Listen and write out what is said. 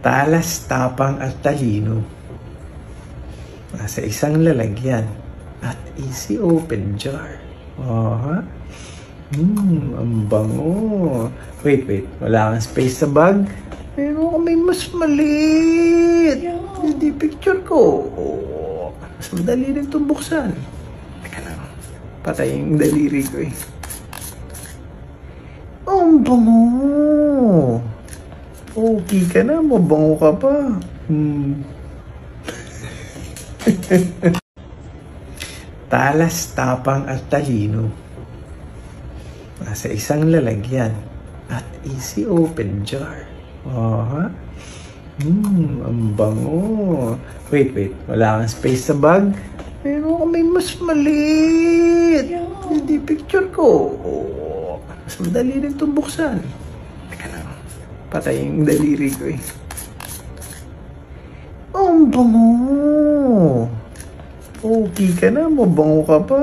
Talas, tapang at talino. Nasa isang lalagyan at easy open jar. Aha. Ang bango. Wait. Wala kang space sa bag? Meron kami mas maliit. Hindi picture ko. Mas madali rin itong buksan. Teka lang. Patay yung daliri ko eh. Ang bango. Okay ka na. Mabango ka pa. Talas, tapang at talino. Nasa isang lalagyan at easy open jar. Aha. Ang bango. Wait. Wala kang space sa bag? Meron kami mas maliit. Hindi picture ko. Mas madali rin itong buksan. Teka lang. Patay yung daliri ko eh. Ang bango. Okay ka na. Mabango ka pa.